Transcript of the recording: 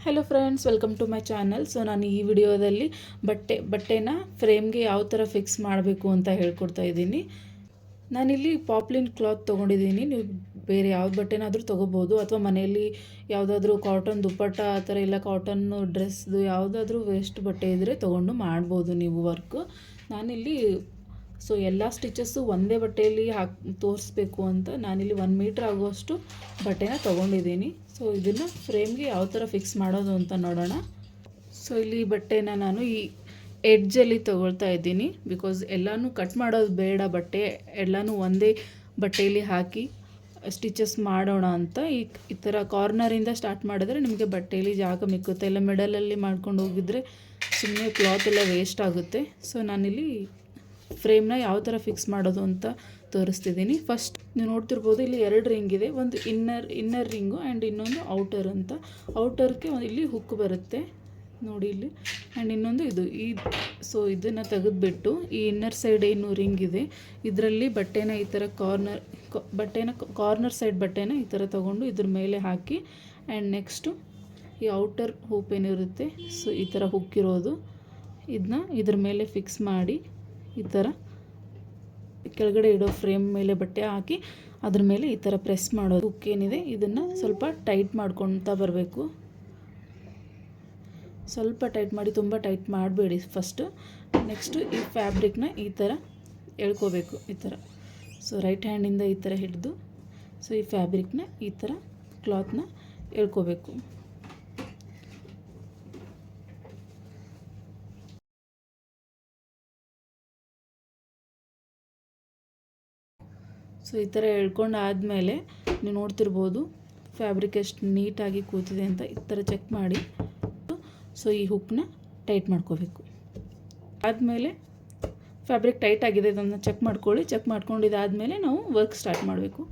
Hello friends, welcome to my channel. So ನಾನು ಈ ವಿಡಿಯೋದಲ್ಲಿ ಬಟ್ಟೆನ ಫ್ರೇಮ್ಗೆ ಯಾವ ಥರ ಫಿಕ್ಸ್ ಮಾಡಬೇಕು ಅಂತ ಹೇಳ್ಕೊಡ್ತಾ ಇದ್ದೀನಿ. ನಾನಿಲ್ಲಿ ಪಾಪ್ಲಿನ್ ಕ್ಲಾತ್ ತೊಗೊಂಡಿದ್ದೀನಿ. ನೀವು ಬೇರೆ ಯಾವ ಬಟ್ಟೆನಾದರೂ ತೊಗೋಬೋದು, ಅಥವಾ ಮನೆಯಲ್ಲಿ ಯಾವುದಾದ್ರೂ ಕಾಟನ್ ದುಪ್ಪಟ್ಟ ಆ ಥರ ಇಲ್ಲ ಕಾಟನ್ನು ಡ್ರೆಸ್ದು ಯಾವುದಾದ್ರೂ ವೇಸ್ಟ್ ಬಟ್ಟೆ ಇದ್ದರೆ ತೊಗೊಂಡು ಮಾಡ್ಬೋದು ನೀವು ವರ್ಕು. ನಾನಿಲ್ಲಿ ಎಲ್ಲ ಸ್ಟಿಚಸ್ಸು ಒಂದೇ ಬಟ್ಟೆಯಲ್ಲಿ ತೋರಿಸ್ಬೇಕು ಅಂತ ನಾನಿಲ್ಲಿ 1 ಮೀಟ್ರ್ ಆಗುವಷ್ಟು ಬಟ್ಟೆನ ತೊಗೊಂಡಿದ್ದೀನಿ. ಸೊ ಇದನ್ನು ಫ್ರೇಮ್ಗೆ ಯಾವ ಥರ ಫಿಕ್ಸ್ ಮಾಡೋದು ಅಂತ ನೋಡೋಣ. ಸೊ ಇಲ್ಲಿ ಬಟ್ಟೆನ ನಾನು ಈ ಎಡ್ಜಲ್ಲಿ ತೊಗೊಳ್ತಾ ಇದ್ದೀನಿ, ಬಿಕಾಸ್ ಎಲ್ಲನೂ ಕಟ್ ಮಾಡೋದು ಬೇಡ, ಬಟ್ಟೆ ಎಲ್ಲನೂ ಒಂದೇ ಬಟ್ಟೆಯಲ್ಲಿ ಹಾಕಿ ಸ್ಟಿಚಸ್ ಮಾಡೋಣ ಅಂತ. ಈ ಥರ ಕಾರ್ನರಿಂದ ಸ್ಟಾರ್ಟ್ ಮಾಡಿದ್ರೆ ನಿಮಗೆ ಬಟ್ಟೆಯಲ್ಲಿ ಜಾಗ ಮಿಕ್ಕುತ್ತೆ. ಇಲ್ಲ ಮಿಡಲಲ್ಲಿ ಮಾಡ್ಕೊಂಡು ಹೋಗಿದ್ರೆ ಸುಮ್ಮನೆ ಕ್ಲಾತ್ ಎಲ್ಲ ವೇಸ್ಟ್ ಆಗುತ್ತೆ. ಸೊ ನಾನಿಲ್ಲಿ ಫ್ರೇಮ್ನ ಯಾವ ಥರ ಫಿಕ್ಸ್ ಮಾಡೋದು ಅಂತ ತೋರಿಸ್ತಿದ್ದೀನಿ. ಫಸ್ಟ್ ನೀವು ನೋಡ್ತಿರ್ಬೋದು, ಇಲ್ಲಿ 2 ರಿಂಗ್ ಇದೆ. ಒಂದು ಇನ್ನರ್ ರಿಂಗು ಆ್ಯಂಡ್ ಇನ್ನೊಂದು ಔಟರ್ ಅಂತ. ಔಟರ್ಗೆ ಇಲ್ಲಿ ಹುಕ್ ಬರುತ್ತೆ ನೋಡಿ ಇಲ್ಲಿ, ಆ್ಯಂಡ್ ಇನ್ನೊಂದು ಇದು ಸೊ ಇದನ್ನು ತೆಗೆದುಬಿಟ್ಟು ಈ ಇನ್ನರ್ ಸೈಡ್ ಏನು ರಿಂಗ್ ಇದೆ ಇದರಲ್ಲಿ ಬಟ್ಟೆನ ಈ ಥರ ಕಾರ್ನರ್ ಸೈಡ್ ಬಟ್ಟೆನ ಈ ಥರ ತೊಗೊಂಡು ಇದ್ರ ಮೇಲೆ ಹಾಕಿ, ಆ್ಯಂಡ್ ನೆಕ್ಸ್ಟು ಈ ಔಟರ್ ಹೂಪ್ ಏನಿರುತ್ತೆ, ಸೊ ಈ ಥರ ಹುಕ್ಕಿರೋದು ಇದನ್ನ ಇದ್ರ ಮೇಲೆ ಫಿಕ್ಸ್ ಮಾಡಿ ಈ ಥರ ಕೆಳಗಡೆ ಇಡೋ ಫ್ರೇಮ್ ಮೇಲೆ ಬಟ್ಟೆ ಹಾಕಿ ಅದ್ರ ಮೇಲೆ ಈ ಥರ ಪ್ರೆಸ್ ಮಾಡೋದು. ಹುಕ್ ಏನಿದೆ ಇದನ್ನು ಸ್ವಲ್ಪ ಟೈಟ್ ಮಾಡ್ಕೊತಾ ಬರಬೇಕು. ಸ್ವಲ್ಪ ಟೈಟ್ ಮಾಡಿ, ತುಂಬ ಟೈಟ್ ಮಾಡಬೇಡಿ ಫಸ್ಟು. ನೆಕ್ಸ್ಟು ಈ ಫ್ಯಾಬ್ರಿಕ್ನ ಈ ಥರ ಎಳ್ಕೋಬೇಕು ಈ ಥರ. ಸೊ ರೈಟ್ ಹ್ಯಾಂಡಿಂದ ಈ ಥರ ಹಿಡಿದು ಸೊ ಈ ಫ್ಯಾಬ್ರಿಕ್ನ ಈ ಥರ ಕ್ಲಾತ್ನ ಎಳ್ಕೋಬೇಕು. ಸೊ ಈ ಥರ ಎಳ್ಕೊಂಡು ಆದಮೇಲೆ ನೀವು ನೋಡ್ತಿರ್ಬೋದು ಫ್ಯಾಬ್ರಿಕ್ ಎಷ್ಟು ನೀಟಾಗಿ ಕೂತಿದೆ ಅಂತ. ಈ ಥರ ಚೆಕ್ ಮಾಡಿ ಸೊ ಈ ಹುಕ್ನ ಟೈಟ್ ಮಾಡ್ಕೋಬೇಕು. ಆದಮೇಲೆ ಫ್ಯಾಬ್ರಿಕ್ ಟೈಟ್ ಆಗಿದೆ ಅದನ್ನು ಚೆಕ್ ಮಾಡ್ಕೊಳ್ಳಿ. ಚೆಕ್ ಮಾಡ್ಕೊಂಡಿದ್ದಾದಮೇಲೆ ನಾವು ವರ್ಕ್ ಸ್ಟಾರ್ಟ್ ಮಾಡಬೇಕು.